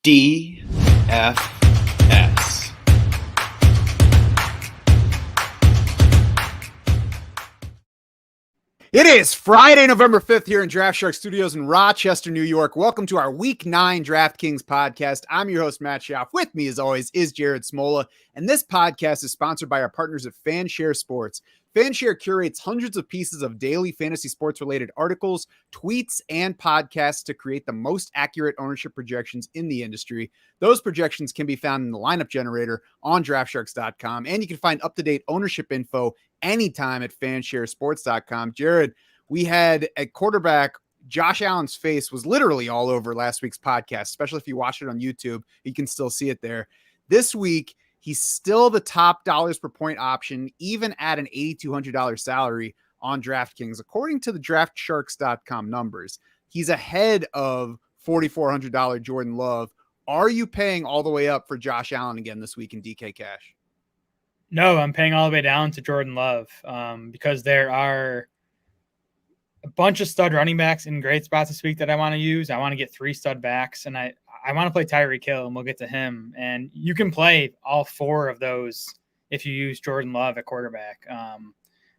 DFS. It is Friday, November 5th here in Draft Shark Studios in Rochester, New York. Welcome to our Week 9 DraftKings podcast. I'm your host, Matt Schaff. With me, as always, is Jared Smola. And this podcast is sponsored by our partners at FanShare Sports. FanShare curates hundreds of pieces of daily fantasy sports-related articles, tweets, and podcasts to create the most accurate ownership projections in the industry. Those projections can be found in the lineup generator on DraftSharks.com, and you can find up-to-date ownership info anytime at FanshareSports.com. Jared, we had a quarterback. Josh Allen's face was literally all over last week's podcast, especially if you watch it on YouTube. You can still see it there. This week, he's still the top dollars per point option, even at an $8,200 salary on DraftKings. According to the DraftSharks.com numbers, he's ahead of $4,400 Jordan Love. Are you paying all the way up for Josh Allen again this week in DK Cash? No, I'm paying all the way down to Jordan Love because there are a bunch of stud running backs in great spots this week that I want to use. I want to get 3 stud backs, and I want to play Tyreek Hill, and we'll get to him. And you can play all 4 of those if you use Jordan Love at quarterback.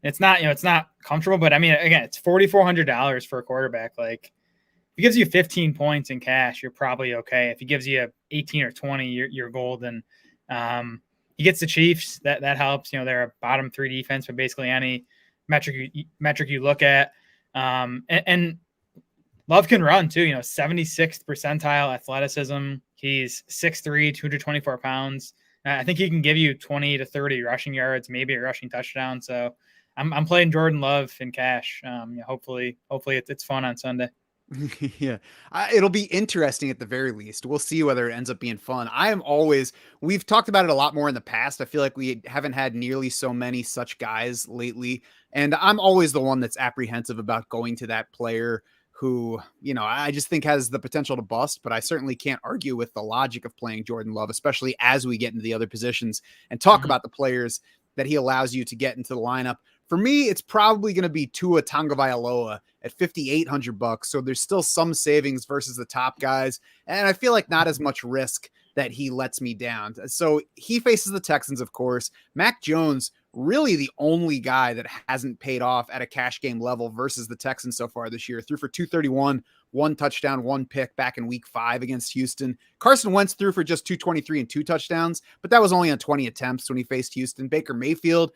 It's not comfortable, but I mean, again, it's $4,400 for a quarterback. Like, if he gives you 15 points in cash, you're probably okay. If he gives you 18 or 20, you're golden. He gets the Chiefs. That helps. You know, they're a bottom 3 defense for basically any metric you look at. And Love can run too. You know, 76th percentile athleticism. He's 6'3", 224 pounds. I think he can give you 20 to 30 rushing yards, maybe a rushing touchdown. So I'm playing Jordan Love in cash. Hopefully it's fun on Sunday. Yeah, it'll be interesting at the very least. We'll see whether it ends up being fun. We've talked about it a lot more in the past. I feel like we haven't had nearly so many such guys lately. And I'm always the one that's apprehensive about going to that player who, you know, I just think has the potential to bust, but I certainly can't argue with the logic of playing Jordan Love, especially as we get into the other positions and talk about the players that he allows you to get into the lineup. For me, it's probably going to be Tua Tagovailoa at $5,800. So there's still some savings versus the top guys. And I feel like not as much risk that he lets me down. So he faces the Texans, of course. Mac Jones, really the only guy that hasn't paid off at a cash game level versus the Texans so far this year. Threw for 231, 1 touchdown, 1 pick back in week 5 against Houston. Carson Wentz threw for just 223 and 2 touchdowns, but that was only on 20 attempts when he faced Houston. Baker Mayfield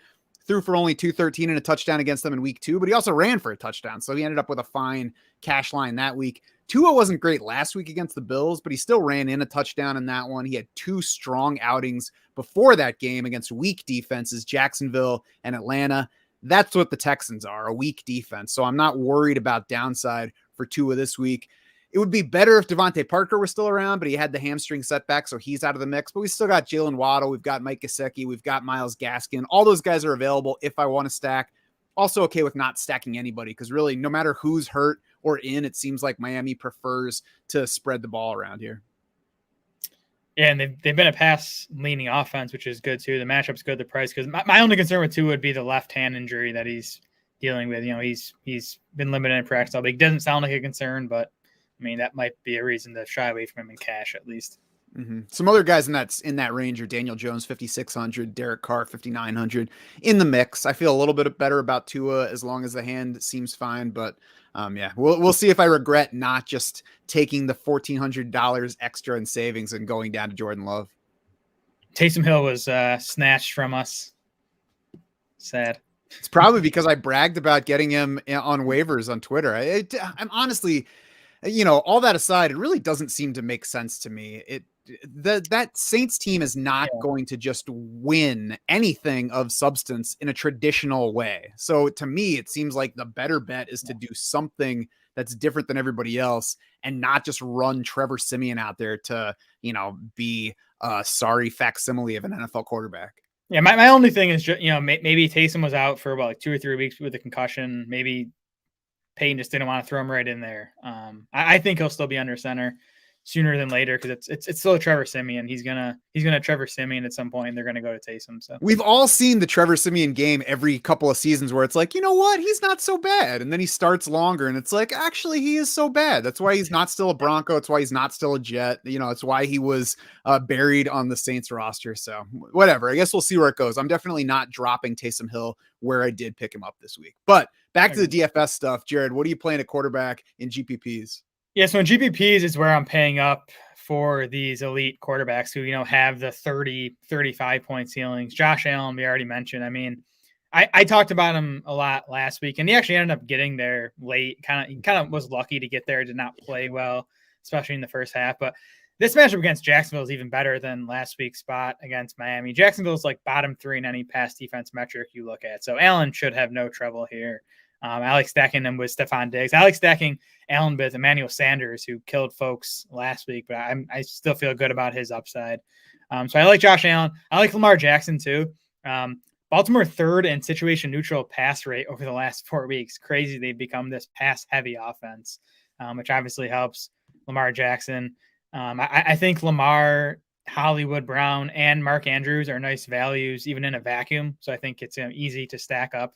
threw for only 213 and a touchdown against them in week 2, but he also ran for a touchdown. So he ended up with a fine cash line that week. Tua wasn't great last week against the Bills, but he still ran in a touchdown in that one. He had 2 strong outings before that game against weak defenses, Jacksonville and Atlanta. That's what the Texans are, a weak defense. So I'm not worried about downside for Tua this week. It would be better if Devontae Parker was still around, but he had the hamstring setback, so he's out of the mix. But we still got Jalen Waddle. We've got Mike Gesicki. We've got Myles Gaskin. All those guys are available if I want to stack. Also okay with not stacking anybody because really no matter who's hurt or in, it seems like Miami prefers to spread the ball around here. Yeah, and they've been a pass-leaning offense, which is good too. The matchup's good, the price. Because my only concern with Tua would be the left hand injury that he's dealing with. You know, he's been limited in practice. It doesn't sound like a concern, but I mean, that might be a reason to shy away from him in cash, at least. Some other guys in that range are Daniel Jones, 5,600, Derek Carr, 5,900 in the mix. I feel a little bit better about Tua as long as the hand seems fine, but yeah, we'll see if I regret not just taking the $1,400 extra in savings and going down to Jordan Love. Taysom Hill was snatched from us. Sad. It's probably because I bragged about getting him on waivers on Twitter. I'm honestly, you know, all that aside, it really doesn't seem to make sense to me. That Saints team is not going to just win anything of substance in a traditional way. So to me, it seems like the better bet is to do something that's different than everybody else and not just run Trevor Siemian out there to, you know, be a sorry facsimile of an NFL quarterback. Yeah, my only thing is, you know, maybe Taysom was out for about like 2 or 3 weeks with a concussion. Maybe Payton just didn't want to throw him right in there. I think he'll still be under center. sooner than later because it's still Trevor Siemian. He's gonna Trevor Siemian at some point, and they're gonna go to Taysom. So we've all seen the Trevor Siemian game every couple of seasons where it's like, you know what, he's not so bad, and then he starts longer, and it's like, actually, he is so bad. That's why he's not still a Bronco. It's why he's not still a Jet. You know, it's why he was buried on the Saints roster. So whatever. I guess we'll see where it goes. I'm definitely not dropping Taysom Hill where I did pick him up this week. But back to the DFS stuff, Jared. What are you playing at quarterback in GPPs? Yeah, so in GPPs is where I'm paying up for these elite quarterbacks who, have the 30, 35 point ceilings. Josh Allen, we already mentioned. I mean, I talked about him a lot last week, and he actually ended up getting there late. He kind of was lucky to get there, did not play well, especially in the first half. But this matchup against Jacksonville is even better than last week's spot against Miami. Jacksonville's like bottom 3 in any pass defense metric you look at. So Allen should have no trouble here. I like stacking them with Stephon Diggs. I like stacking Allen with Emmanuel Sanders, who killed folks last week, but I still feel good about his upside. So I like Josh Allen. I like Lamar Jackson too. Baltimore third in situation neutral pass rate over the last 4 weeks. Crazy. They've become this pass heavy offense, which obviously helps Lamar Jackson. I think Lamar, Hollywood Brown, and Mark Andrews are nice values, even in a vacuum. So I think it's easy to stack up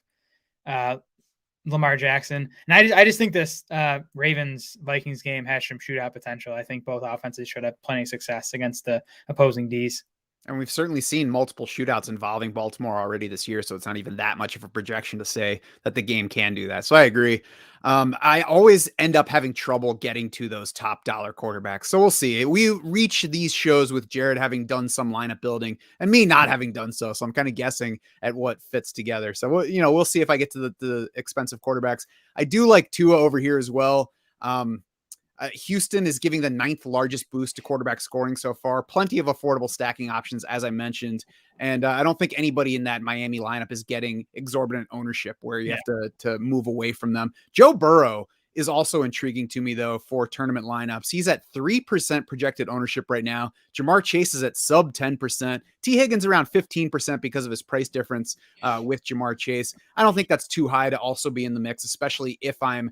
Lamar Jackson. And I just think this Ravens-Vikings game has some shootout potential. I think both offenses should have plenty of success against the opposing Ds. And we've certainly seen multiple shootouts involving Baltimore already this year, so it's not even that much of a projection to say that the game can do that. So I agree. I always end up having trouble getting to those top dollar quarterbacks. So we'll see. We reach these shows with Jared having done some lineup building and me not having done so. So I'm kind of guessing at what fits together. So we'll see if I get to the expensive quarterbacks. I do like Tua over here as well. Houston is giving the 9th largest boost to quarterback scoring so far. Plenty of affordable stacking options, as I mentioned. And I don't think anybody in that Miami lineup is getting exorbitant ownership where you have to move away from them. Joe Burrow is also intriguing to me, though, for tournament lineups. He's at 3% projected ownership right now. Jamar Chase is at sub 10%. T. Higgins around 15% because of his price difference with Jamar Chase. I don't think that's too high to also be in the mix, especially if I'm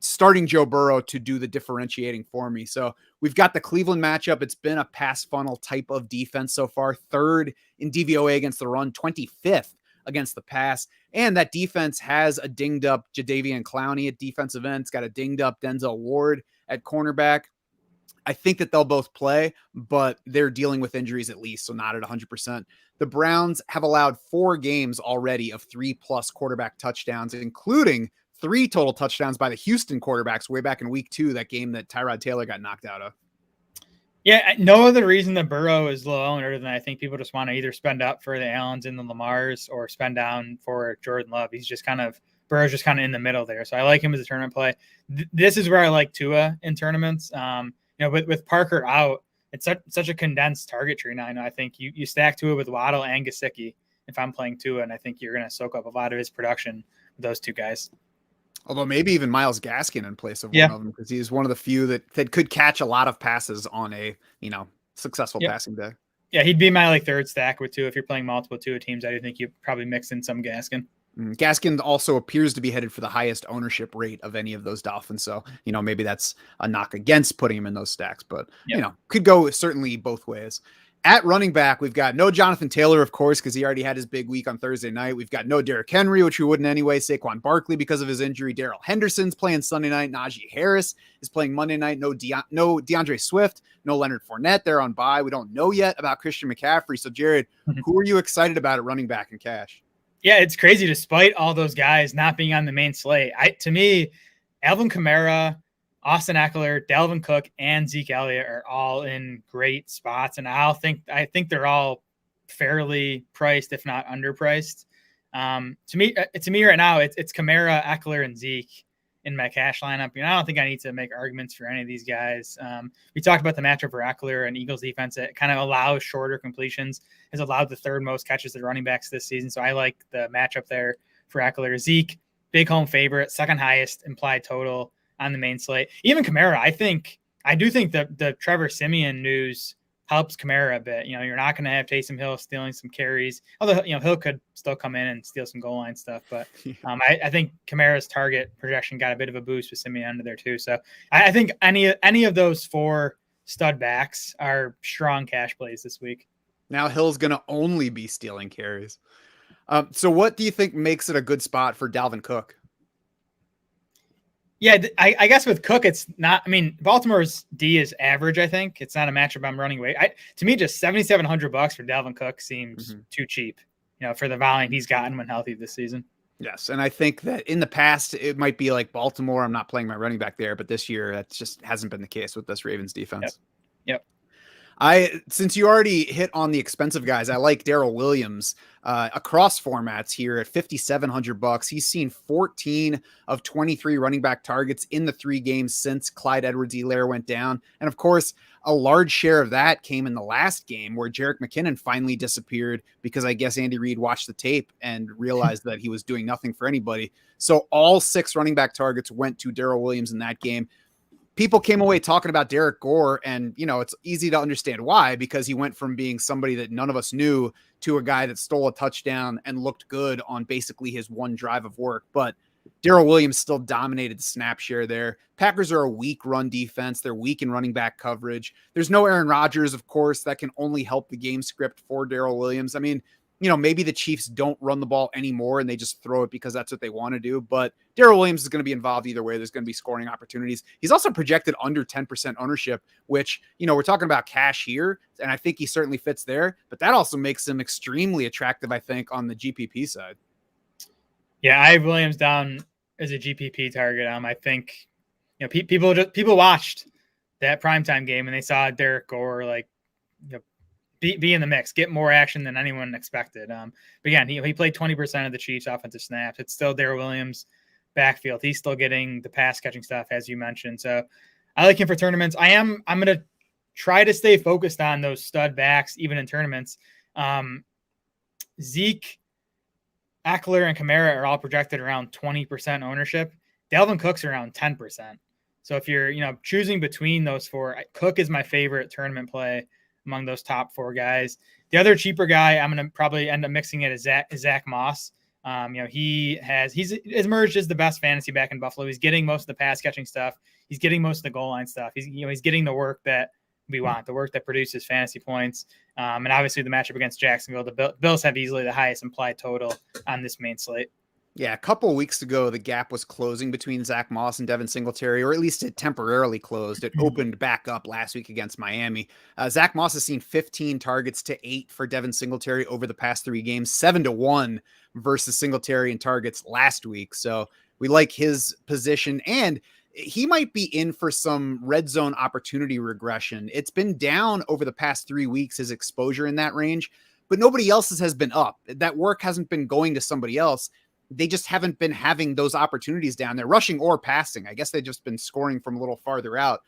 starting Joe Burrow to do the differentiating for me. So we've got the Cleveland matchup. It's been a pass funnel type of defense so far. 3rd in DVOA against the run, 25th against the pass. And that defense has a dinged up Jadeveon Clowney at defensive end. It's got a dinged up Denzel Ward at cornerback. I think that they'll both play, but they're dealing with injuries at least, so not at 100%. The Browns have allowed 4 games already of 3+ quarterback touchdowns, including 3 total touchdowns by the Houston quarterbacks way back in week 2, that game that Tyrod Taylor got knocked out of. Yeah, no other reason that Burrow is low owner than I think people just want to either spend up for the Allens and the Lamars or spend down for Jordan Love. Burrow's just kind of in the middle there. So I like him as a tournament play. This is where I like Tua in tournaments. With Parker out, it's such a condensed target tree now. I think you stack Tua with Waddle and Gesicki if I'm playing Tua, and I think you're going to soak up a lot of his production with those 2 guys. Although maybe even Myles Gaskin in place of one of them, because he's one of the few that could catch a lot of passes on a successful passing day. Yeah, he'd be my 3rd stack with 2. If you're playing multiple Tua teams, I do think you probably mix in some Gaskin. Gaskin also appears to be headed for the highest ownership rate of any of those Dolphins. So, maybe that's a knock against putting him in those stacks, but could go certainly both ways. At running back, we've got no Jonathan Taylor, of course, because he already had his big week on Thursday night. We've got no Derrick Henry, which we wouldn't anyway. Saquon Barkley because of his injury. Darrell Henderson's playing Sunday night. Najee Harris is playing Monday night. No DeAndre Swift. No Leonard Fournette. They're on bye. We don't know yet about Christian McCaffrey. So, Jared, who are you excited about at running back in cash? Yeah, it's crazy despite all those guys not being on the main slate. To me, Alvin Kamara, Austin Eckler, Dalvin Cook, and Zeke Elliott are all in great spots, and I think they're all fairly priced, if not underpriced. To me right now, it's Kamara, Eckler, and Zeke in my cash lineup. I don't think I need to make arguments for any of these guys. We talked about the matchup for Eckler and Eagles defense. It kind of allows shorter completions, has allowed the 3rd most catches to running backs this season. So I like the matchup there for Eckler. Zeke, big home favorite, 2nd highest implied total on the main slate. Even Kamara, I do think that the Trevor Siemian news helps Kamara a bit. You're not going to have Taysom Hill stealing some carries, although Hill could still come in and steal some goal line stuff. But I think Kamara's target projection got a bit of a boost with Siemian under there too. So I think any of those 4 stud backs are strong cash plays this week. Now Hill's going to only be stealing carries. So what do you think makes it a good spot for Dalvin Cook? Yeah, I guess with Cook, it's not. I mean, Baltimore's D is average. I think it's not a matchup I'm running away. To me, just $7,700 for Dalvin Cook seems too cheap. For the volume he's gotten when healthy this season. Yes, and I think that in the past it might be like Baltimore. I'm not playing my running back there, but this year that just hasn't been the case with this Ravens defense. Yep. Since you already hit on the expensive guys, I like Daryl Williams across formats here at $5,700. He's seen 14 of 23 running back targets in the 3 games since Clyde Edwards-Helaire went down. And of course, a large share of that came in the last game where Jerick McKinnon finally disappeared because I guess Andy Reid watched the tape and realized that he was doing nothing for anybody. So all 6 running back targets went to Daryl Williams in that game. People came away talking about Derek Gore, and, it's easy to understand why, because he went from being somebody that none of us knew to a guy that stole a touchdown and looked good on basically his one drive of work. But Daryl Williams still dominated the snap share there. Packers are a weak run defense. They're weak in running back coverage. There's no Aaron Rodgers, of course, that can only help the game script for Daryl Williams. I mean, maybe the Chiefs don't run the ball anymore and they just throw it because that's what they want to do. But Daryl Williams is going to be involved either way. There's going to be scoring opportunities. He's also projected under 10% ownership, which, we're talking about cash here, and I think he certainly fits there. But that also makes him extremely attractive, I think, on the GPP side. Yeah, I have Williams down as a GPP target. I think, people watched that primetime game and they saw Derek Gore be in the mix, get more action than anyone expected. But again, he played 20% of the Chiefs' offensive snaps. It's still Daryl Williams' backfield. He's still getting the pass catching stuff, as you mentioned. So I like him for tournaments. I'm going to try to stay focused on those stud backs, even in tournaments. Zeke, Eckler, and Kamara are all projected around 20% ownership. Dalvin Cook's around 10%. So if you're, choosing between those 4, Cook is my favorite tournament play among those top 4 guys. The other cheaper guy I'm going to probably end up mixing it is Zack Moss. He's emerged as the best fantasy back in Buffalo. He's getting most of the pass catching stuff. He's getting most of the goal line stuff. He's getting the work that we want, the work that produces fantasy points. And obviously the matchup against Jacksonville, the Bills have easily the highest implied total on this main slate. Yeah, a couple of weeks ago, the gap was closing between Zack Moss and Devin Singletary, or at least it temporarily closed. It opened back up last week against Miami. Zack Moss has seen 15 targets to 8 for Devin Singletary over the past 3 games, 7-1 versus Singletary in targets last week. So we like his position, and he might be in for some red zone opportunity regression. It's been down over the past 3 weeks, his exposure in that range, but nobody else's has been up. That work hasn't been going to somebody else. They just haven't been having those opportunities down there, rushing or passing. I guess they've just been scoring from a little farther out.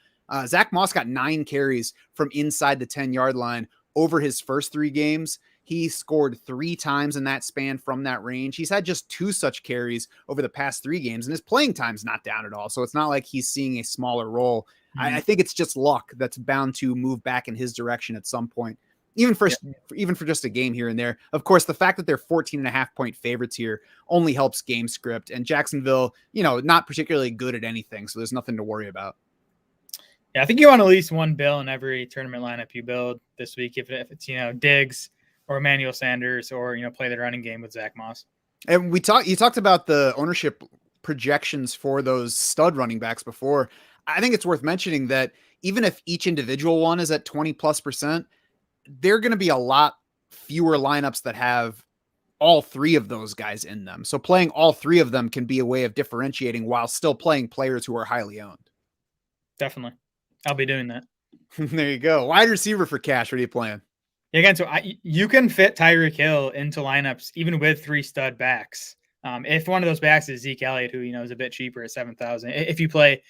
Zack Moss got 9 carries from inside the 10-yard line over his first 3 games. He scored 3 times in that span from that range. He's had just 2 such carries over the past 3 games, and his playing time's not down at all. So it's not like he's seeing a smaller role. I think it's just luck that's bound to move back in his direction at some point. Even for just a game here and there. Of course, the fact that they're 14.5-point favorites here only helps game script. And Jacksonville, not particularly good at anything, so there's nothing to worry about. Yeah, I think you want at least one Bill in every tournament lineup you build this week. If it's Diggs or Emmanuel Sanders, or play the running game with Zack Moss. And you talked about the ownership projections for those stud running backs before. I think it's worth mentioning that even if each individual one is at 20+%, there are going to be a lot fewer lineups that have all 3 of those guys in them. So playing all 3 of them can be a way of differentiating while still playing players who are highly owned. Definitely. I'll be doing that. There you go. Wide receiver for cash. What are you playing? Yeah, again, so you can fit Tyreek Hill into lineups even with 3 stud backs. If one of those backs is Zeke Elliott, who is a bit cheaper at 7,000. If you play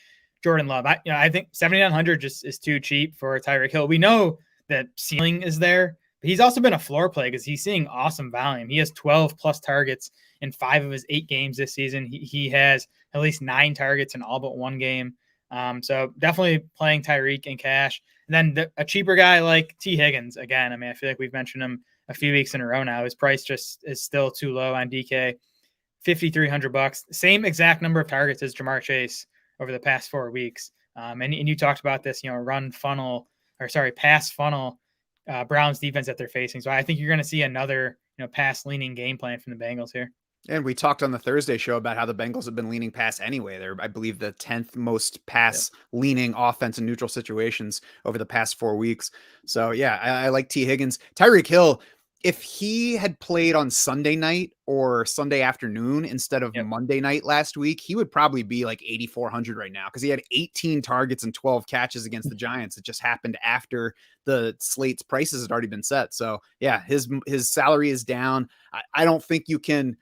Jordan Love, I think 7,900 just is too cheap for Tyreek Hill. We know that ceiling is there, but he's also been a floor play because he's seeing awesome volume. He has 12 plus targets in 5 of his 8 games this season. He has at least 9 targets in all but 1 game. So definitely playing Tyreek in cash. And then a cheaper guy like T. Higgins, again, I feel like we've mentioned him a few weeks in a row now. His price just is still too low on DK, $5,300. Same exact number of targets as Jamar Chase over the past 4 weeks. And you talked about this, run funnel pass funnel Browns defense that they're facing. So I think you're going to see another, pass leaning game plan from the Bengals here. And we talked on the Thursday show about how the Bengals have been leaning pass anyway. They're, I believe, the 10th most pass leaning offense in neutral situations over the past 4 weeks. So yeah, I like T. Higgins. Tyreek Hill, if he had played on Sunday night or Sunday afternoon instead of Monday night last week, he would probably be like 8,400 right now because he had 18 targets and 12 catches against the Giants. It just happened after the slate's prices had already been set. So yeah, his salary is down. I don't think you can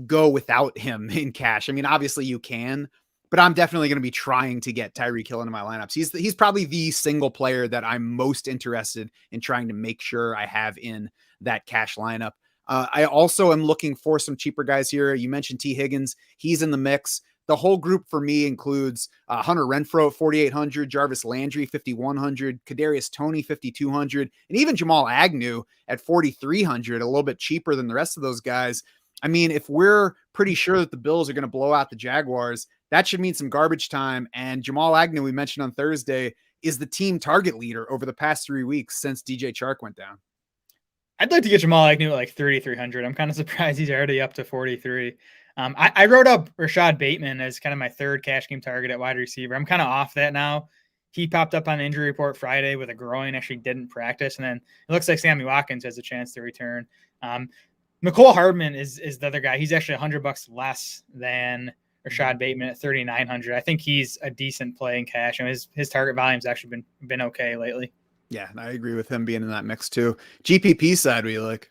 go without him in cash. I mean, obviously you can, but I'm definitely going to be trying to get Tyreek Hill into my lineups. He's probably the single player that I'm most interested in trying to make sure I have in that cash lineup. I also am looking for some cheaper guys here. You mentioned T. Higgins. He's in the mix. The whole group for me includes Hunter Renfrow at 4,800, Jarvis Landry 5,100, Kadarius Toney 5,200, and even Jamal Agnew at 4,300, a little bit cheaper than the rest of those guys. I mean, if we're pretty sure that the Bills are going to blow out the Jaguars, that should mean some garbage time. And Jamal Agnew, we mentioned on Thursday, is the team target leader over the past 3 weeks since DJ Chark went down. I'd like to get Jamal Agnew at like 3,300. I'm kind of surprised he's already up to 43. I wrote up Rashad Bateman as kind of my third cash game target at wide receiver. I'm kind of off that now. He popped up on the injury report Friday with a groin, actually didn't practice. And then it looks like Sammy Watkins has a chance to return. Mecole Hardman is the other guy. He's actually $100 less than Rashad Bateman at 3,900. I think he's a decent play in cash, and his target volume's actually been okay lately. Yeah, I agree with him being in that mix too. GPP side, what do you like?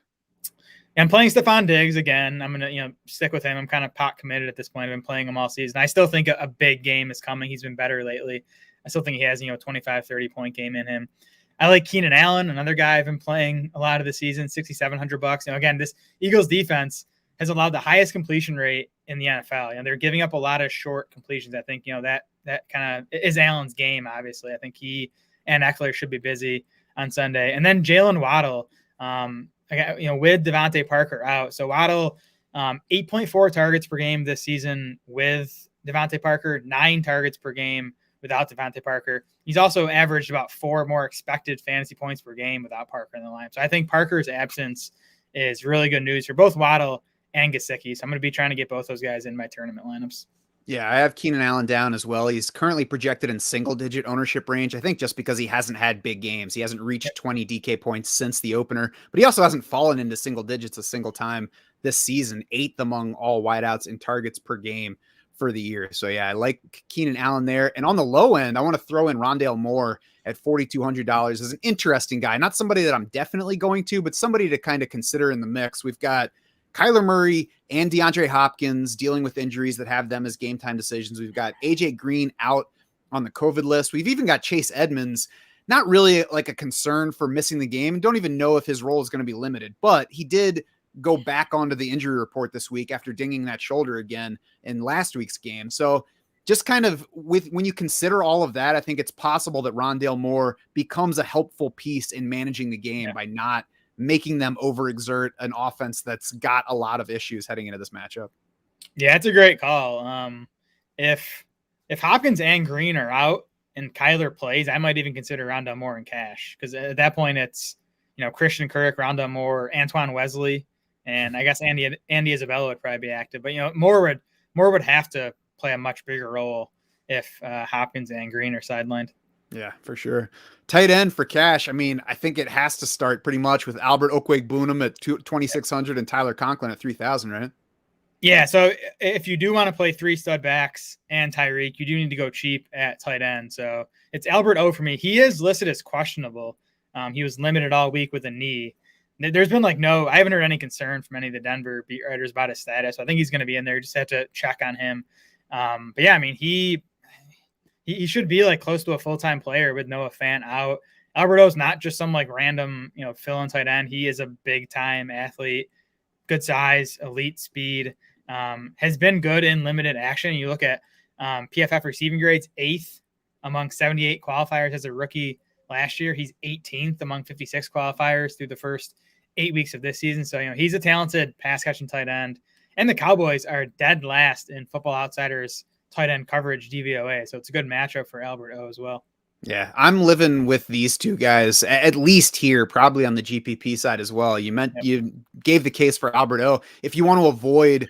I'm playing Stephon Diggs again. I'm gonna stick with him. I'm kind of pot committed at this point. I've been playing him all season. I still think a big game is coming. He's been better lately. I still think he has 25, 30 point game in him. I like Keenan Allen, another guy I've been playing a lot of the season, $6,700. Again, this Eagles defense has allowed the highest completion rate in the NFL. They're giving up a lot of short completions. I think, that kind of is Allen's game, obviously. I think he and Eckler should be busy on Sunday. And then Jalen Waddle, with Devontae Parker out. So Waddle, 8.4 targets per game this season with Devontae Parker, 9 targets per game without Devontae Parker. He's also averaged about 4 more expected fantasy points per game without Parker in the line. So I think Parker's absence is really good news for both Waddle and Gesicki. So I'm going to be trying to get both those guys in my tournament lineups. Yeah, I have Keenan Allen down as well. He's currently projected in single-digit ownership range, I think just because he hasn't had big games. He hasn't reached 20 DK points since the opener, but he also hasn't fallen into single digits a single time this season, 8th among all wideouts in targets per game for the year. So yeah, I like Keenan Allen there. And on the low end, I want to throw in Rondale Moore at $4,200 as an interesting guy. Not somebody that I'm definitely going to, but somebody to kind of consider in the mix. We've got Kyler Murray and DeAndre Hopkins dealing with injuries that have them as game time decisions. We've got AJ Green out on the COVID list. We've even got Chase Edmonds, not really like a concern for missing the game. Don't even know if his role is going to be limited, but he did go back onto the injury report this week after dinging that shoulder again in last week's game. So just kind of when you consider all of that, I think it's possible that Rondale Moore becomes a helpful piece in managing the game by not making them overexert an offense that's got a lot of issues heading into this matchup. Yeah, it's a great call. If Hopkins and Green are out and Kyler plays, I might even consider Rondale Moore in cash, because at that point it's Christian Kirk, Rondale Moore, Antoine Wesley, and I guess Andy Isabella would probably be active. But Moore would have to play a much bigger role if Hopkins and Green are sidelined. Yeah, for sure. Tight end for cash. I mean, I think it has to start pretty much with Albert Okwuegbunam at 2,600 and Tyler Conklin at 3,000, right? Yeah. So if you do want to play 3 stud backs and Tyreek, you do need to go cheap at tight end. So it's Albert O for me. He is listed as questionable. He was limited all week with a knee. There's been I haven't heard any concern from any of the Denver beat writers about his status. I think he's going to be in there. You just have to check on him. But yeah, I mean, he should be close to a full-time player with Noah Fant out. Alberto's not just some random, fill-in tight end. He is a big-time athlete, good size, elite speed, has been good in limited action. You look at PFF receiving grades, 8th among 78 qualifiers as a rookie last year. He's 18th among 56 qualifiers through the first 8 weeks of this season. So, he's a talented pass-catching tight end. And the Cowboys are dead last in Football Outsiders tight end coverage DVOA. So it's a good matchup for Albert O as well. Yeah, I'm living with these two guys at least here, probably on the GPP side as well. You gave the case for Albert O. If you want to avoid,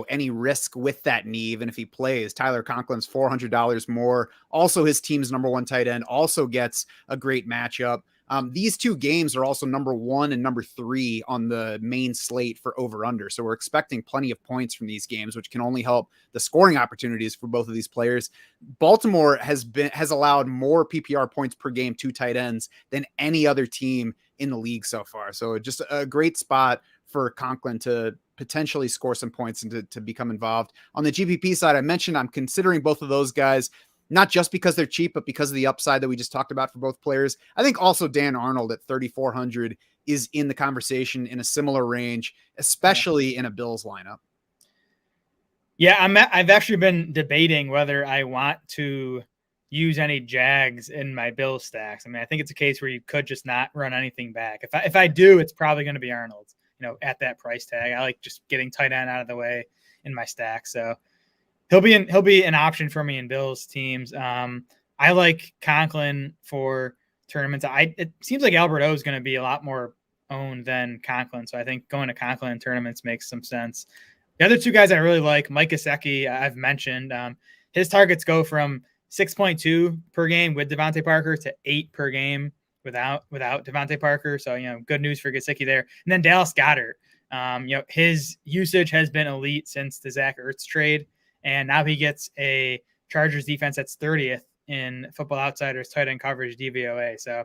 any risk with that knee, even if he plays, Tyler Conklin's $400 more. Also, his team's number one tight end also gets a great matchup. These two games are also number 1 and number 3 on the main slate for over under. So we're expecting plenty of points from these games, which can only help the scoring opportunities for both of these players. Baltimore has allowed more PPR points per game to tight ends than any other team in the league so far. So just a great spot for Conklin to potentially score some points and to become involved. On the GPP side, I mentioned I'm considering both of those guys, not just because they're cheap, but because of the upside that we just talked about for both players. I think also Dan Arnold at 3,400 is in the conversation in a similar range, especially in a Bills lineup. Yeah, I've actually been debating whether I want to use any Jags in my Bills stacks. I mean, I think it's a case where you could just not run anything back. If I do, it's probably going to be Arnold, at that price tag. I like just getting tight end out of the way in my stack. So he'll be an option for me in Bills teams. I like Conklin for tournaments. It seems like Albert O is going to be a lot more owned than Conklin. So I think going to Conklin in tournaments makes some sense. The other two guys I really like, Mike Gesicki, I've mentioned. His targets go from 6.2 per game with Devontae Parker to 8 per game without Devontae Parker. So, good news for Gesicki there. And then Dallas Goedert. His usage has been elite since the Zach Ertz trade. And now he gets a Chargers defense that's 30th in Football Outsiders tight end coverage DVOA. So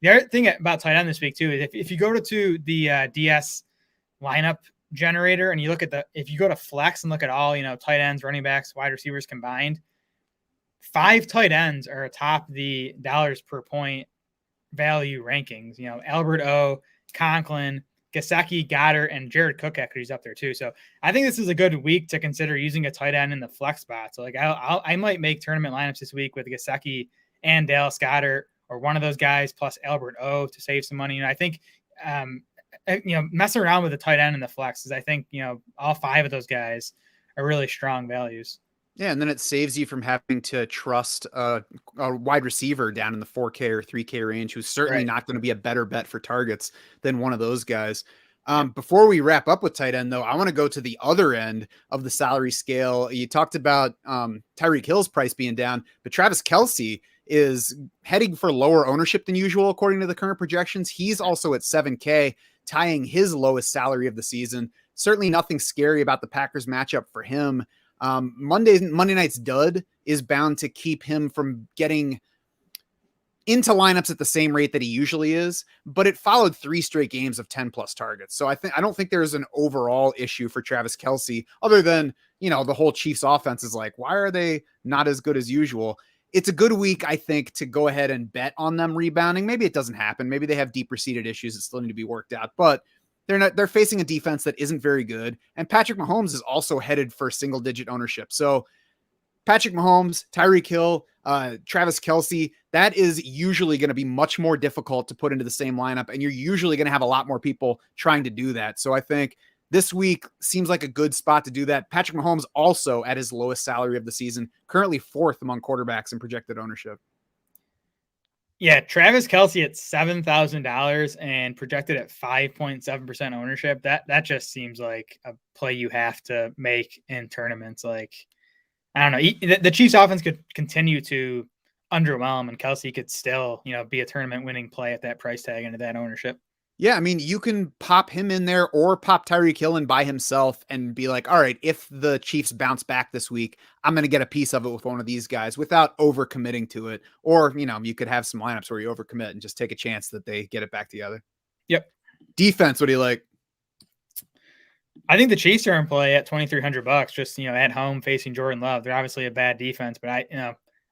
the other thing about tight end this week too is if you go to the DS lineup generator and you look at if you go to flex and look at all tight ends, running backs, wide receivers combined, 5 tight ends are atop the dollars per point value rankings. Albert O, Conklin, Gesicki, Goddard, and Jared Cook equities up there too. So I think this is a good week to consider using a tight end in the flex spot. So I might make tournament lineups this week with Gesicki and Dallas Goedert or one of those guys plus Albert O to save some money. And I think messing around with the tight end in the flex is I think all 5 of those guys are really strong values. Yeah, and then it saves you from having to trust a wide receiver down in the 4K or 3K range, who's certainly not going to be a better bet for targets than one of those guys. Before we wrap up with tight end, though, I want to go to the other end of the salary scale. You talked about Tyreek Hill's price being down, but Travis Kelce is heading for lower ownership than usual, according to the current projections. He's also at 7K, tying his lowest salary of the season. Certainly nothing scary about the Packers matchup for him. Monday night's dud is bound to keep him from getting into lineups at the same rate that he usually is, but it followed 3 straight games of 10 plus targets. So I don't think there's an overall issue for Travis Kelce other than, the whole Chiefs offense is like, why are they not as good as usual? It's a good week, I think, to go ahead and bet on them rebounding. Maybe it doesn't happen. Maybe they have deeper seated issues that still need to be worked out, but they're facing a defense that isn't very good. And Patrick Mahomes is also headed for single digit ownership. So Patrick Mahomes, Tyreek Hill, Travis Kelce, that is usually going to be much more difficult to put into the same lineup. And you're usually going to have a lot more people trying to do that. So I think this week seems like a good spot to do that. Patrick Mahomes also at his lowest salary of the season, currently 4th among quarterbacks in projected ownership. Yeah, Travis Kelce at $7,000 and projected at 5.7% ownership. That just seems like a play you have to make in tournaments. Like, I don't know, the Chiefs offense could continue to underwhelm, and Kelce could still, be a tournament winning play at that price tag into that ownership. Yeah, I mean, you can pop him in there or pop Tyreek Hill in by himself and be like, all right, if the Chiefs bounce back this week, I'm going to get a piece of it with one of these guys without overcommitting to it. Or, you could have some lineups where you overcommit and just take a chance that they get it back together. Yep. Defense, what do you like? I think the Chiefs are in play at $2,300 just, at home facing Jordan Love. They're obviously a bad defense, but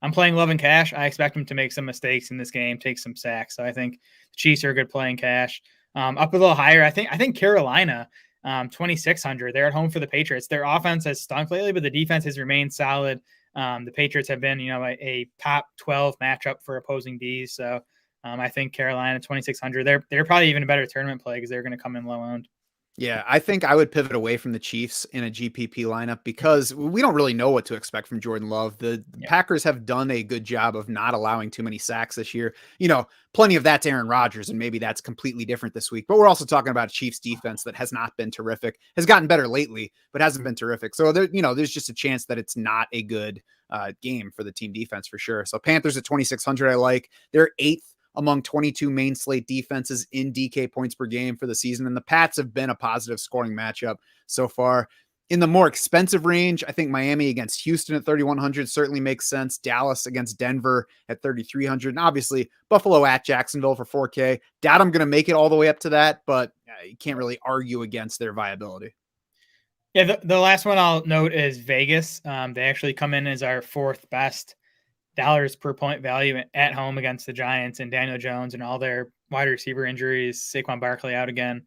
I'm playing Love and cash. I expect him to make some mistakes in this game, take some sacks. So I think the Chiefs are a good play in cash. Up a little higher, I think Carolina, 2,600. They're at home for the Patriots. Their offense has stunk lately, but the defense has remained solid. The Patriots have been, a top 12 matchup for opposing Ds. So I think Carolina 2,600. They're probably even a better tournament play because they're going to come in low owned. Yeah, I think I would pivot away from the Chiefs in a GPP lineup because we don't really know what to expect from Jordan Love. The Yeah. Packers have done a good job of not allowing too many sacks this year. You know, plenty of that's Aaron Rodgers, and maybe that's completely different this week. But we're also talking about a Chiefs defense that has not been terrific, has gotten better lately, but hasn't been terrific. So there, there's just a chance that it's not a good game for the team defense for sure. So Panthers at 2,600, I like. They're eighth among 22 main slate defenses in DK points per game for the season. And the Pats have been a positive scoring matchup so far. In the more expensive range, I think Miami against Houston at 3,100 certainly makes sense. Dallas against Denver at 3,300. And obviously Buffalo at Jacksonville for 4K. Doubt I'm going to make it all the way up to that, but you can't really argue against their viability. Yeah, the last one I'll note is Vegas. They actually come in as our fourth best dollars per point value at home against the Giants and Daniel Jones and all their wide receiver injuries. Saquon Barkley out again.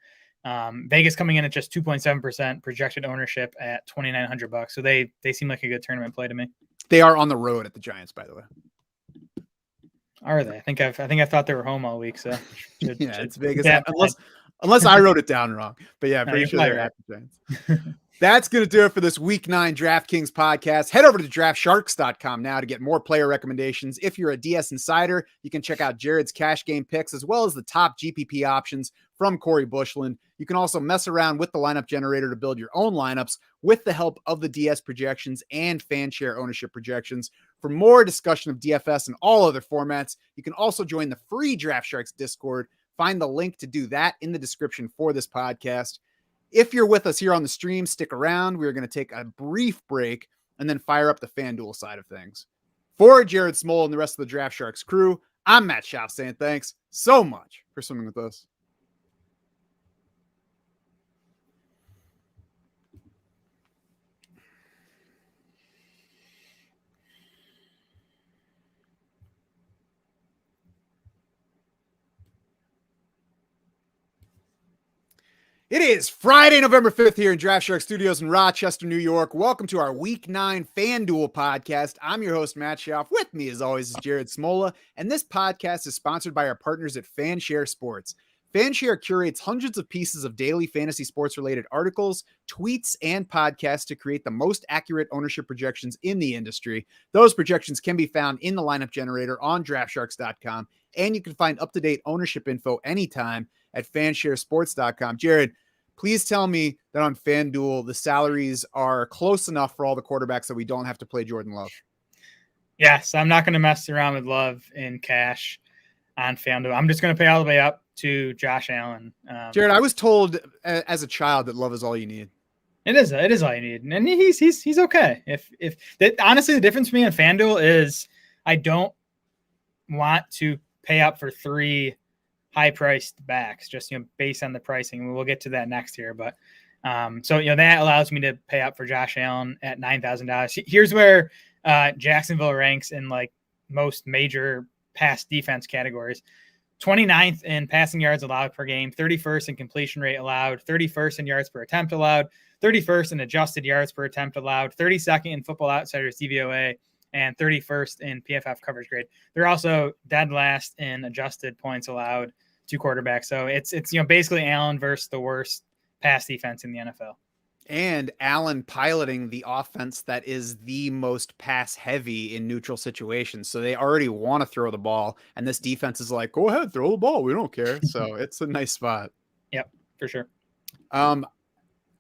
Vegas coming in at just 2.7% projected ownership at $2,900. So they seem like a good tournament play to me. They are on the road at the Giants, by the way. Are they? I think I thought they were home all week. So it's Vegas. Yeah, unless I wrote it down wrong. But yeah, pretty sure they're at the Giants. That's going to do it for this Week 9 DraftKings podcast. Head over to DraftSharks.com now to get more player recommendations. If you're a DS Insider, you can check out Jared's cash game picks as well as the top GPP options from Corey Bushland. You can also mess around with the lineup generator to build your own lineups with the help of the DS projections and FanShare ownership projections. For more discussion of DFS and all other formats, you can also join the free DraftSharks Discord. Find the link to do that in the description for this podcast. If you're with us here on the stream, stick around. We're going to take a brief break and then fire up the FanDuel side of things. For Jared Small and the rest of the Draft Sharks crew, I'm Matt Schaaf saying thanks so much for swimming with us. It is Friday, November 5th here in Draft Shark Studios in Rochester, New York. Welcome to our Week 9 FanDuel podcast. I'm your host, Matt Schaaf. With me, as always, is Jared Smola. And this podcast is sponsored by our partners at FanShare Sports. FanShare curates hundreds of pieces of daily fantasy sports-related articles, tweets, and podcasts to create the most accurate ownership projections in the industry. Those projections can be found in the lineup generator on DraftSharks.com, and you can find up-to-date ownership info anytime at fansharesports.com. Jared, please tell me that on FanDuel, the salaries are close enough for all the quarterbacks that we don't have to play Jordan Love. Yes, I'm not going to mess around with Love in cash on FanDuel. I'm just going to pay all the way up to Josh Allen. Jared, I was told as a child that Love is all you need. It is all you need. And he's okay. Honestly, the difference for me on FanDuel is I don't want to pay up for three high-priced backs, just based on the pricing. We'll get to that next year, but so that allows me to pay up for Josh Allen at $9,000. Here's where Jacksonville ranks in like most major pass defense categories: 29th in passing yards allowed per game, 31st in completion rate allowed, 31st in yards per attempt allowed, 31st in adjusted yards per attempt allowed, 32nd in Football Outsiders DVOA, and 31st in PFF coverage grade. They're also dead last in adjusted points allowed to quarterbacks. So it's basically Allen versus the worst pass defense in the NFL. And Allen piloting the offense that is the most pass heavy in neutral situations. So they already want to throw the ball. And this defense is like, go ahead, throw the ball. We don't care. So it's a nice spot. Yep, for sure.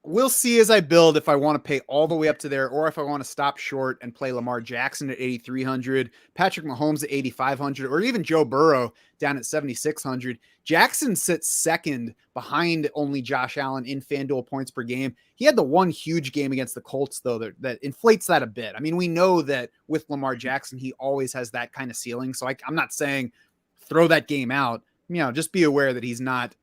We'll see as I build if I want to pay all the way up to there or if I want to stop short and play Lamar Jackson at 8,300, Patrick Mahomes at 8,500, or even Joe Burrow down at 7,600. Jackson sits second behind only Josh Allen in FanDuel points per game. He had the one huge game against the Colts, though, that inflates that a bit. I mean, we know that with Lamar Jackson, he always has that kind of ceiling. So I'm not saying throw that game out. Just be aware that he's not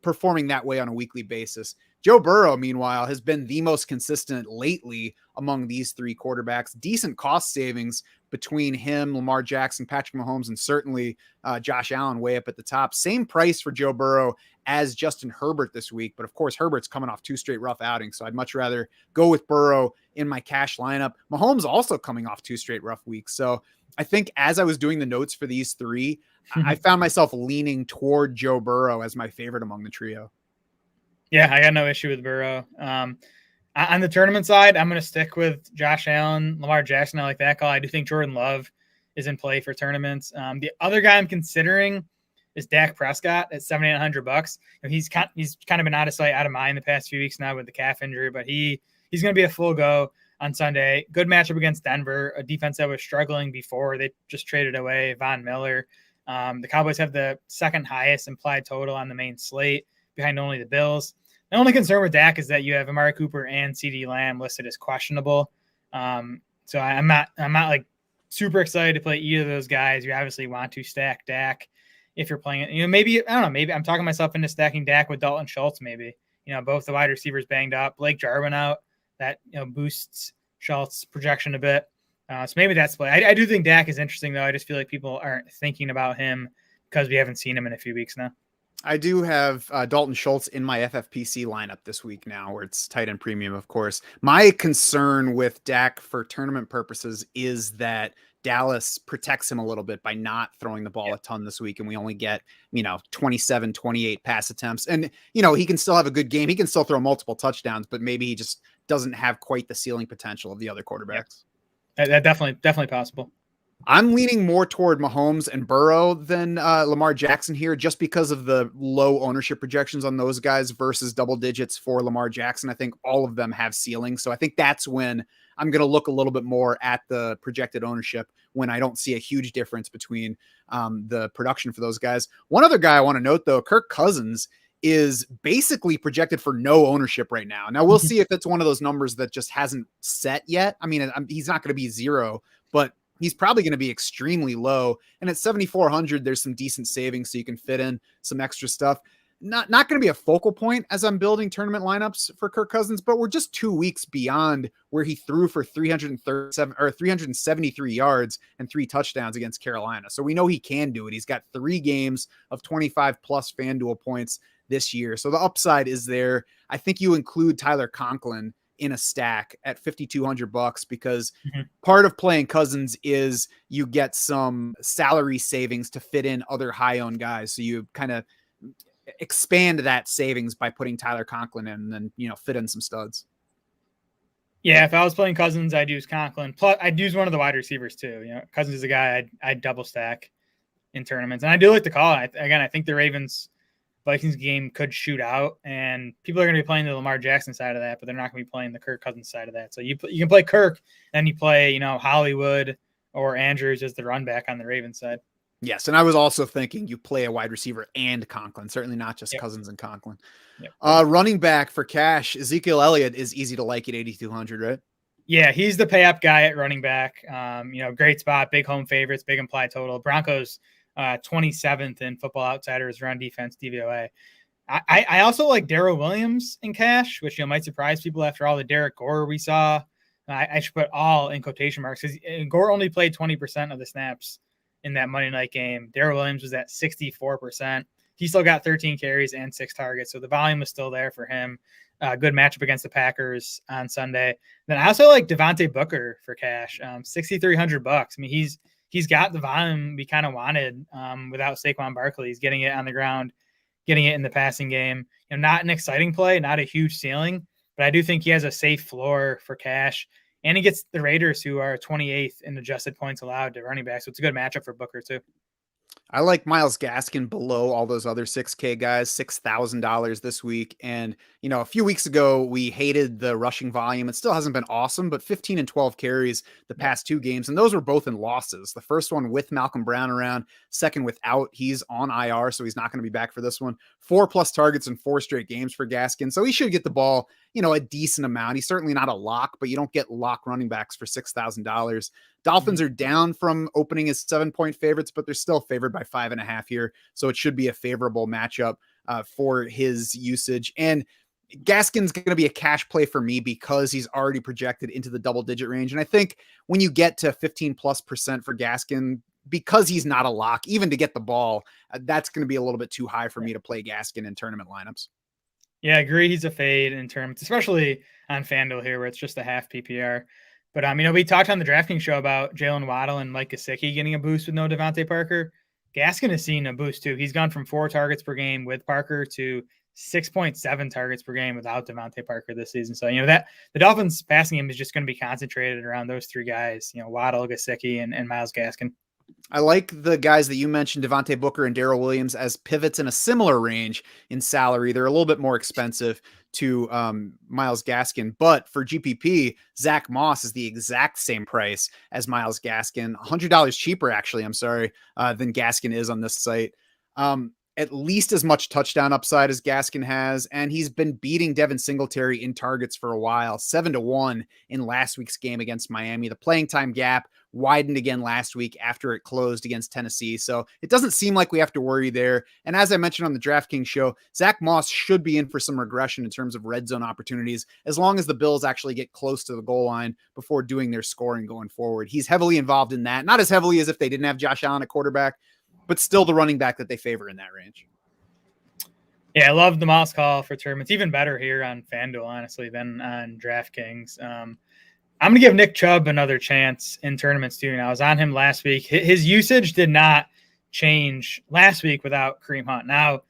performing that way on a weekly basis. Joe Burrow, meanwhile, has been the most consistent lately among these three quarterbacks. Decent cost savings between him, Lamar Jackson, Patrick Mahomes, and certainly Josh Allen way up at the top. Same price for Joe Burrow as Justin Herbert this week. But of course, Herbert's coming off two straight rough outings. So I'd much rather go with Burrow in my cash lineup. Mahomes also coming off two straight rough weeks. So I think as I was doing the notes for these three, I found myself leaning toward Joe Burrow as my favorite among the trio. Yeah, I got no issue with Burrow. On the tournament side, I'm going to stick with Josh Allen, Lamar Jackson. I like that call. I do think Jordan Love is in play for tournaments. The other guy I'm considering is Dak Prescott at $7,800. He's kind of been out of sight, out of mind the past few weeks now with the calf injury, but he's going to be a full go on Sunday. Good matchup against Denver, a defense that was struggling before they just traded away Von Miller. The Cowboys have the second highest implied total on the main slate, behind only the Bills. The only concern with Dak is that you have Amari Cooper and CeeDee Lamb listed as questionable. So I'm not like super excited to play either of those guys. You obviously want to stack Dak if you're playing it. Maybe I don't know. Maybe I'm talking myself into stacking Dak with Dalton Schultz. Maybe both the wide receivers banged up. Blake Jarwin out. That boosts Schultz projection a bit. So maybe that's play. I do think Dak is interesting though. I just feel like people aren't thinking about him because we haven't seen him in a few weeks now. I do have Dalton Schultz in my FFPC lineup this week now, where it's tight end premium, of course. My concern with Dak for tournament purposes is that Dallas protects him a little bit by not throwing the ball a ton this week. And we only get, 27, 28 pass attempts. And, he can still have a good game. He can still throw multiple touchdowns, but maybe he just doesn't have quite the ceiling potential of the other quarterbacks. That definitely possible. I'm leaning more toward Mahomes and Burrow than Lamar Jackson here, just because of the low ownership projections on those guys versus double digits for Lamar Jackson. I think all of them have ceilings. So I think that's when I'm going to look a little bit more at the projected ownership when I don't see a huge difference between the production for those guys. One other guy I want to note, though, Kirk Cousins is basically projected for no ownership right now. Now we'll see if it's one of those numbers that just hasn't set yet. I mean, he's not going to be zero, but he's probably going to be extremely low. And at 7,400, there's some decent savings, so you can fit in some extra stuff. Not going to be a focal point as I'm building tournament lineups for Kirk Cousins, but we're just 2 weeks beyond where he threw for 373 yards and 3 touchdowns against Carolina. So we know he can do it. He's got 3 games of 25 plus FanDuel points this year. So the upside is there. I think you include Tyler Conklin in a stack at $5,200 because part of playing Cousins is you get some salary savings to fit in other high owned guys. So you kind of expand that savings by putting Tyler Conklin in and then, fit in some studs. Yeah. If I was playing Cousins, I'd use Conklin. Plus I'd use one of the wide receivers too. Cousins is a guy I'd double stack in tournaments. And I do like the call. I think the Ravens Vikings game could shoot out, and people are going to be playing the Lamar Jackson side of that, but they're not going to be playing the Kirk Cousins side of that. So you can play Kirk, and you play, Hollywood or Andrews as the run back on the Ravens side. Yes, and I was also thinking you play a wide receiver and Conklin, certainly not just Cousins and Conklin. Yep. Running back for cash, Ezekiel Elliott is easy to like at 8,200, right? Yeah, he's the pay up guy at running back. Great spot, big home favorites, big implied total. Broncos 27th in Football Outsiders run defense DVOA. I also like Daryl Williams in cash, which might surprise people after all the Derek Gore we saw. I should put all in quotation marks because Gore only played 20% of the snaps in that Monday night game. Daryl Williams was at 64%. He still got 13 carries and 6 targets, so the volume was still there for him. Good matchup against the Packers on Sunday. Then I also like Devontae Booker for cash, $6,300. I mean, he's got the volume we kind of wanted without Saquon Barkley. He's getting it on the ground, getting it in the passing game. Not an exciting play, not a huge ceiling, but I do think he has a safe floor for cash. And he gets the Raiders, who are 28th in adjusted points allowed to running back. So it's a good matchup for Booker, too. I like Myles Gaskin below all those other 6K guys, $6,000 this week. And, a few weeks ago, we hated the rushing volume. It still hasn't been awesome, but 15 and 12 carries the past 2 games. And those were both in losses. The first one with Malcolm Brown around, second without. He's on IR, so he's not going to be back for this one. 4+ targets in 4 straight games for Gaskin. So he should get the ball, a decent amount. He's certainly not a lock, but you don't get lock running backs for $6,000. Dolphins are down from opening as 7-point favorites, but they're still favored by 5.5 here. So it should be a favorable matchup for his usage. And Gaskin's going to be a cash play for me because he's already projected into the double-digit range. And I think when you get to 15+% for Gaskin, because he's not a lock, even to get the ball, that's going to be a little bit too high for me to play Gaskin in tournament lineups. Yeah, I agree. He's a fade in terms, especially on FanDuel here, where it's just a half PPR. But, we talked on the DraftKings show about Jalen Waddle and Mike Gesicki getting a boost with no Devontae Parker. Gaskin has seen a boost, too. He's gone from 4 targets per game with Parker to 6.7 targets per game without Devontae Parker this season. So, that the Dolphins passing game is just going to be concentrated around those three guys, Waddle, Gesicki, and Myles Gaskin. I like the guys that you mentioned, Devontae Booker and Daryl Williams, as pivots in a similar range in salary. They're a little bit more expensive to Myles Gaskin, but for GPP, Zack Moss is the exact same price as Myles Gaskin, $100 cheaper, actually, than Gaskin is on this site. At least as much touchdown upside as Gaskin has, and he's been beating Devin Singletary in targets for a while, 7-1 in last week's game against Miami. The playing time gap widened again last week after it closed against Tennessee, so it doesn't seem like we have to worry there. And as I mentioned on the DraftKings show, Zack Moss should be in for some regression in terms of red zone opportunities, as long as the Bills actually get close to the goal line before doing their scoring going forward. He's heavily involved in that, not as heavily as if they didn't have Josh Allen at quarterback, but still the running back that they favor in that range. Yeah, I love the Moss call for tournaments. Even better here on FanDuel, honestly, than on DraftKings. I'm going to give Nick Chubb another chance in tournaments too. Now, I was on him last week. His usage did not change last week without Kareem Hunt. Now,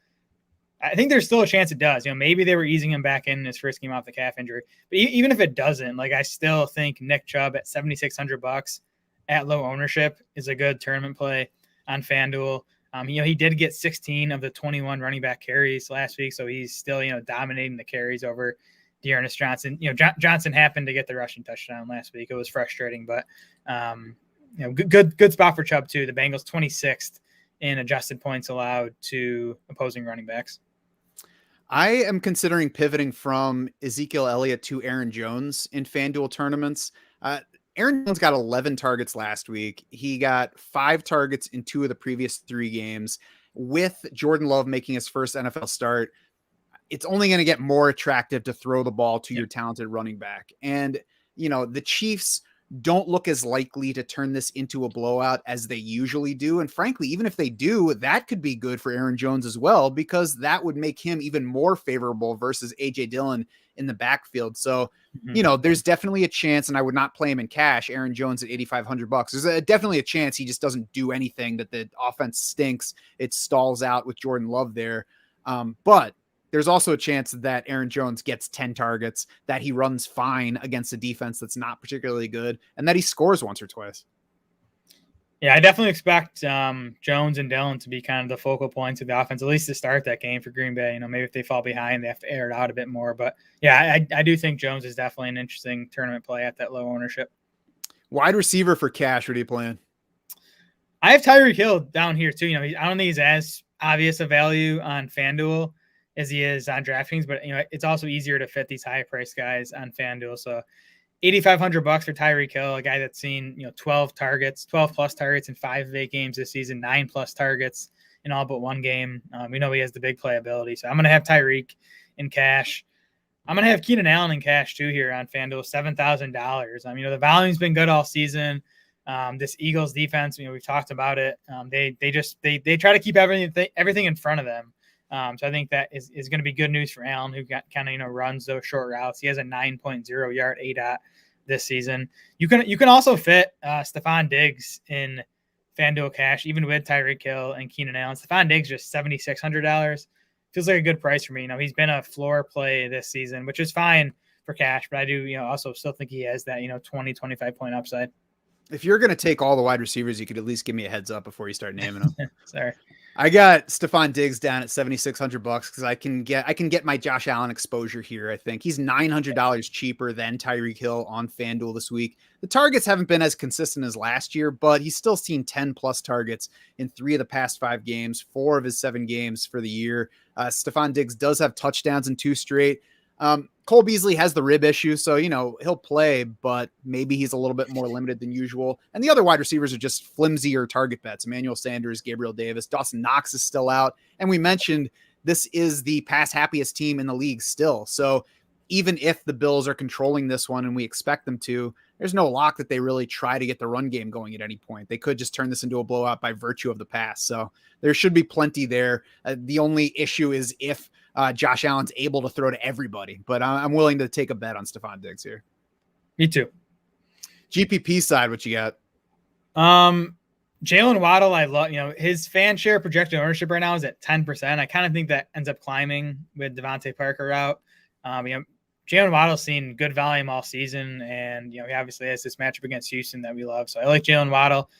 I think there's still a chance it does. Maybe they were easing him back in his first game off the calf injury. But even if it doesn't, I still think Nick Chubb at $7,600 at low ownership is a good tournament play on FanDuel. He did get 16 of the 21 running back carries last week, so he's still, dominating the carries over Dearness Johnson. Johnson happened to get the rushing touchdown last week. It was frustrating, but good spot for Chubb too. The Bengals 26th in adjusted points allowed to opposing running backs. I am considering pivoting from Ezekiel Elliott to Aaron Jones in FanDuel tournaments. Aaron Jones got 11 targets last week. He got 5 targets in 2 of the previous 3 games. With Jordan Love making his first NFL start, it's only going to get more attractive to throw the ball to your talented running back. And, the Chiefs don't look as likely to turn this into a blowout as they usually do. And frankly, even if they do, that could be good for Aaron Jones as well, because that would make him even more favorable versus AJ Dillon in the backfield. So, there's definitely a chance, and I would not play him in cash, Aaron Jones at $8,500. There's definitely a chance he just doesn't do anything, that the offense stinks. It stalls out with Jordan Love there. But there's also a chance that Aaron Jones gets 10 targets, that he runs fine against a defense that's not particularly good, and that he scores once or twice. Yeah, I definitely expect Jones and Dillon to be kind of the focal points of the offense, at least to start that game for Green Bay. Maybe if they fall behind, they have to air it out a bit more. But yeah, I do think Jones is definitely an interesting tournament play at that low ownership. Wide receiver for cash, what are you playing? I have Tyreek Hill down here too. I don't think he's as obvious a value on FanDuel as he is on DraftKings, but it's also easier to fit these high price guys on FanDuel. So $8,500 for Tyreek Hill, a guy that's seen 12 plus targets in 5 of 8 games this season, 9 plus targets in all but 1 game. We know he has the big playability, so I'm going to have Tyreek in cash. I'm going to have Keenan Allen in cash too here on FanDuel, $7,000. The volume's been good all season. This Eagles defense, we've talked about it. They try to keep everything in front of them. So I think that is going to be good news for Allen, who runs those short routes. He has a 9.0 yard ADOT this season. You can also fit Stephon Diggs in FanDuel cash, even with Tyreek Hill and Keenan Allen. Stephon Diggs just $7,600. Feels like a good price for me. He's been a floor play this season, which is fine for cash, but I do also still think he has that 20, 25 point upside. If you're going to take all the wide receivers, you could at least give me a heads up before you start naming them. Sorry. I got Stephon Diggs down at $7,600 because I can get my Josh Allen exposure here. I think he's $900 cheaper than Tyreek Hill on FanDuel this week. The targets haven't been as consistent as last year, but he's still seen 10 plus targets in 3 of the past 5 games, 4 of his 7 games for the year. Stephon Diggs does have touchdowns in 2 straight. Cole Beasley has the rib issue, so, he'll play, but maybe he's a little bit more limited than usual. And the other wide receivers are just flimsier target bets. Emmanuel Sanders, Gabriel Davis, Dawson Knox is still out. And we mentioned this is the pass happiest team in the league still. So even if the Bills are controlling this one, and we expect them to, there's no lock that they really try to get the run game going at any point. They could just turn this into a blowout by virtue of the pass. So there should be plenty there. The only issue is if Josh Allen's able to throw to everybody, but I'm willing to take a bet on Stephon Diggs here. Me too. GPP side, what you got? Jalen Waddle, I love, his fan share projected ownership right now is at 10%. I kind of think that ends up climbing with Devontae Parker out. Jalen Waddle's seen good volume all season, and he obviously has this matchup against Houston that we love. So I like Jalen Waddle.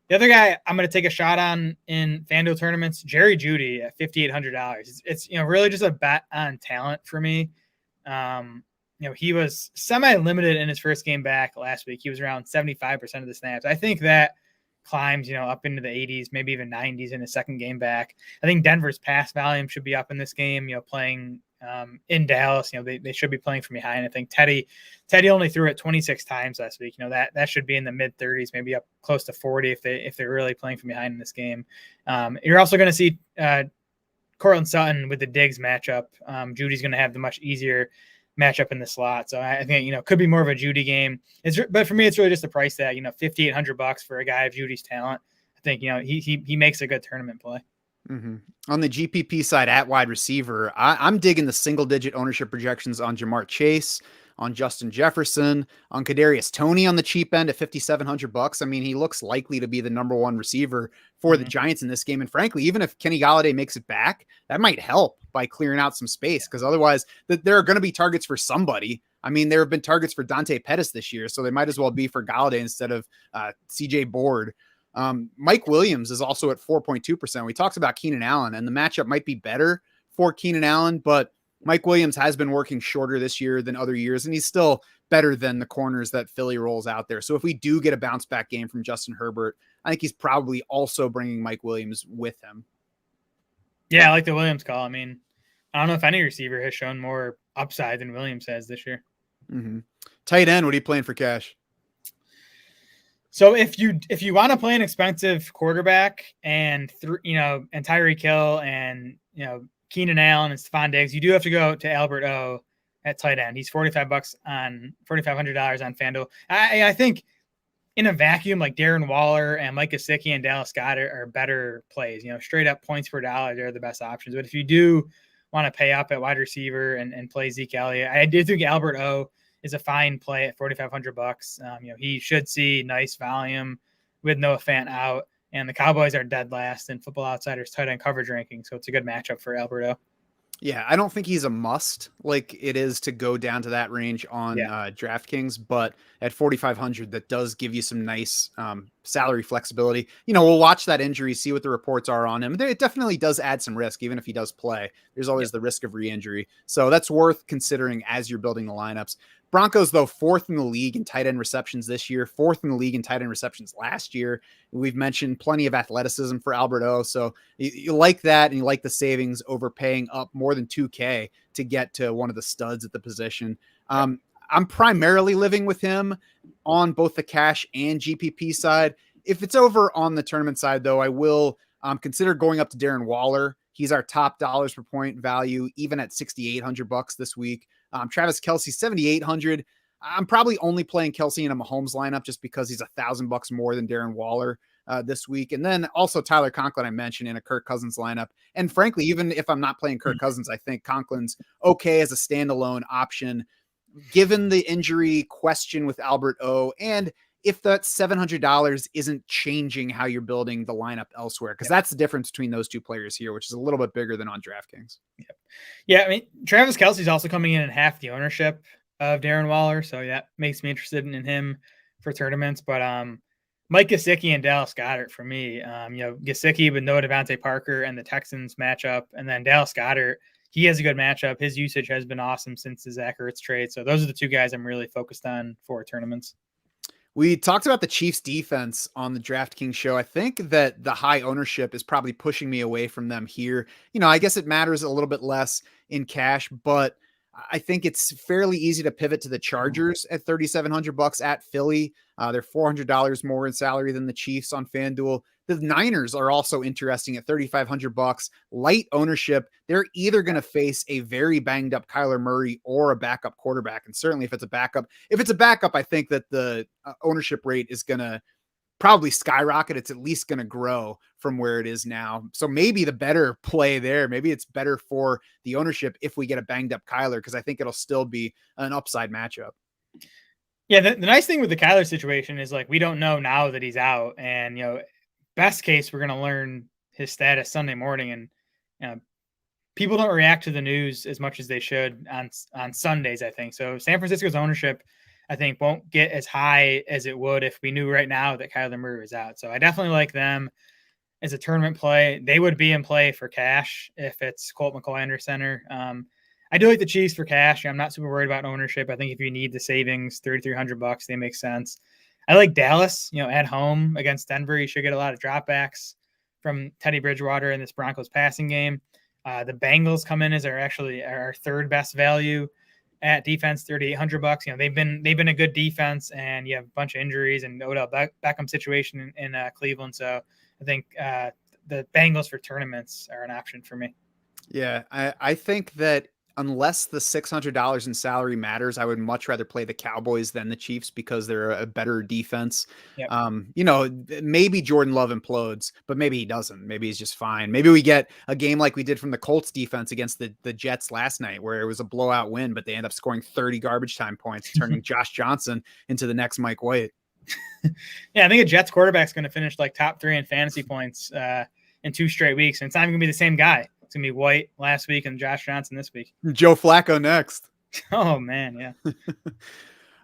The other guy I'm going to take a shot on in FanDuel tournaments, Jerry Jeudy at $5,800. It's really just a bet on talent for me. He was semi-limited in his first game back last week. He was around 75% of the snaps. I think that climbs, up into the 80s, maybe even 90s in his second game back. I think Denver's pass volume should be up in this game, playing in Dallas. They should be playing from behind. I think Teddy only threw it 26 times last week. That should be in the mid 30s, maybe up close to 40 if they're really playing from behind in this game. You're also going to see Cortland Sutton with the Diggs matchup. Judy's going to have the much easier matchup in the slot. So I think, could be more of a Jeudy game. But for me, it's really just the price tag, $5,800 for a guy of Judy's talent. I think, he makes a good tournament play. Mm-hmm. On the GPP side at wide receiver, I'm digging the single digit ownership projections on Jamar Chase, on Justin Jefferson, on Kadarius Toney on the cheap end at $5,700. I mean, he looks likely to be the number one receiver for the Giants in this game. And frankly, even if Kenny Golladay makes it back, that might help by clearing out some space, because otherwise there are going to be targets for somebody. I mean, there have been targets for Dante Pettis this year, so they might as well be for Golladay instead of CJ Board. Mike Williams is also at 4.2%. We talked about Keenan Allen, and the matchup might be better for Keenan Allen, but Mike Williams has been working shorter this year than other years, and he's still better than the corners that Philly rolls out there. So if we do get a bounce back game from Justin Herbert, I think he's probably also bringing Mike Williams with him. Yeah, I like the Williams call. I mean, I don't know if any receiver has shown more upside than Williams has this year. Mm-hmm. Tight end, what are you playing for cash? So if you want to play an expensive quarterback and and Tyreek Hill and Keenan Allen and Stephon Diggs, you do have to go to Albert O at tight end. He's $4,500 on FanDuel. I think in a vacuum, like Darren Waller and Mike Gesicki and Dallas Goedert are better plays. Straight up points per dollar, they're the best options. But if you do want to pay up at wide receiver and play Zeke Elliott, I do think Albert O is a fine play at $4,500. He should see nice volume with Noah Fant out, and the Cowboys are dead last in Football Outsiders tight end coverage ranking, so it's a good matchup for Alberto. Yeah, I don't think he's a must like it is to go down to that range on DraftKings, but at 4,500, that does give you some nice salary flexibility. We'll watch that injury, see what the reports are on him. It definitely does add some risk, even if he does play. There's always the risk of re-injury. So that's worth considering as you're building the lineups. Broncos, though, fourth in the league in tight end receptions this year, fourth in the league in tight end receptions last year. We've mentioned plenty of athleticism for Alberto. So you like that, and you like the savings over paying up more than $2,000 to get to one of the studs at the position. I'm primarily living with him on both the cash and GPP side. If it's over on the tournament side, though, I will consider going up to Darren Waller. He's our top dollars per point value, even at $6,800 this week. Travis Kelce, 7,800. I'm probably only playing Kelce in a Mahomes lineup just because he's $1,000 more than Darren Waller this week. And then also Tyler Conklin, I mentioned, in a Kirk Cousins lineup. And frankly, even if I'm not playing Kirk Cousins, I think Conklin's okay as a standalone option, given the injury question with Albert O. And if that $700 isn't changing how you're building the lineup elsewhere, because that's the difference between those two players here, which is a little bit bigger than on DraftKings. Yeah, I mean, Travis Kelce's also coming in at half the ownership of Darren Waller, so that makes me interested in him for tournaments. But Mike Gesicki and Dallas Goedert for me. Gesicki with Noah Devontae Parker and the Texans matchup, and then Dallas Goedert, he has a good matchup. His usage has been awesome since the Zach Ertz trade. So those are the two guys I'm really focused on for tournaments. We talked about the Chiefs defense on the DraftKings show. I think that the high ownership is probably pushing me away from them here. I guess it matters a little bit less in cash, but I think it's fairly easy to pivot to the Chargers at $3,700 at Philly. They're $400 more in salary than the Chiefs on FanDuel. The Niners are also interesting at $3,500, light ownership. They're either going to face a very banged up Kyler Murray or a backup quarterback. And certainly if it's a backup, I think that the ownership rate is going to probably skyrocket. It's at least going to grow from where it is now. So maybe the better play there, maybe it's better for the ownership if we get a banged up Kyler, because I think it'll still be an upside matchup. Yeah, the nice thing with the Kyler situation is, like, we don't know now that he's out, and best case, we're going to learn his status Sunday morning, and people don't react to the news as much as they should on Sundays, I think. So San Francisco's ownership, I think, won't get as high as it would if we knew right now that Kyler Murray was out. So I definitely like them as a tournament play. They would be in play for cash if it's Colt McCoy under center. I do like the Chiefs for cash. I'm not super worried about ownership. I think if you need the savings, $3,300, they make sense. I like Dallas, at home against Denver. You should get a lot of dropbacks from Teddy Bridgewater in this Broncos passing game. The Bengals come in as our third best value at defense, $3,800. They've been a good defense, and you have a bunch of injuries and Odell Beckham situation in Cleveland. So I think the Bengals for tournaments are an option for me. Yeah, I think that unless the $600 in salary matters, I would much rather play the Cowboys than the Chiefs because they're a better defense. Yep. Maybe Jordan Love implodes, but maybe he doesn't. Maybe he's just fine. Maybe we get a game like we did from the Colts defense against the Jets last night, where it was a blowout win, but they end up scoring 30 garbage time points, turning Josh Johnson into the next Mike White. Yeah, I think a Jets quarterback's going to finish like top 3 in fantasy points in 2 straight weeks, and it's not even going to be the same guy. It's going to be White last week and Josh Johnson this week. Joe Flacco next. Oh, man,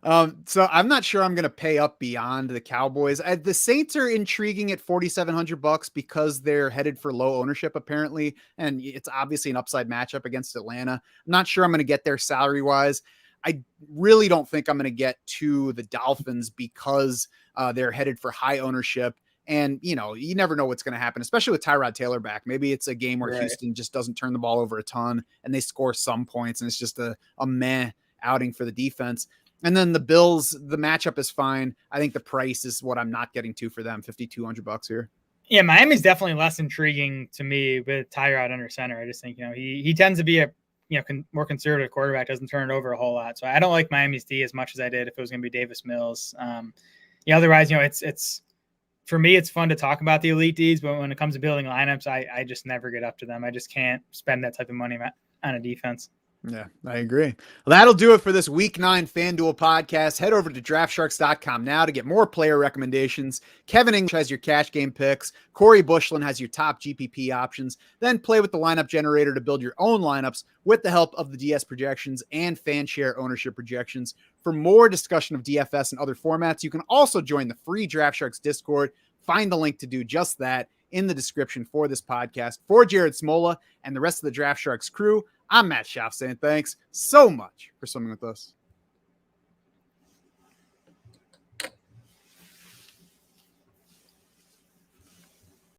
yeah. So I'm not sure I'm going to pay up beyond the Cowboys. The Saints are intriguing at $4,700 because they're headed for low ownership, apparently. And it's obviously an upside matchup against Atlanta. I'm not sure I'm going to get there salary wise. I really don't think I'm going to get to the Dolphins because they're headed for high ownership. And, you never know what's going to happen, especially with Tyrod Taylor back. Maybe it's a game where Houston just doesn't turn the ball over a ton and they score some points and it's just a meh outing for the defense. And then the Bills, the matchup is fine. I think the price is what I'm not getting to for them, $5,200 here. Yeah, Miami's definitely less intriguing to me with Tyrod under center. I just think, he tends to be a more conservative quarterback, doesn't turn it over a whole lot. So I don't like Miami's D as much as I did if it was going to be Davis Mills. Otherwise, it's for me, it's fun to talk about the elite Ds, but when it comes to building lineups, I just never get up to them. I just can't spend that type of money on a defense. Yeah, I agree. Well, that'll do it for this Week 9 FanDuel podcast. Head over to DraftSharks.com now to get more player recommendations. Kevin English has your cash game picks. Corey Bushland has your top GPP options. Then play with the lineup generator to build your own lineups with the help of the DS projections and FanShare ownership projections. For more discussion of DFS and other formats, you can also join the free DraftSharks Discord. Find the link to do just that in the description for this podcast. For Jared Smola and the rest of the Draft Sharks crew, I'm Matt Schaff saying thanks so much for swimming with us.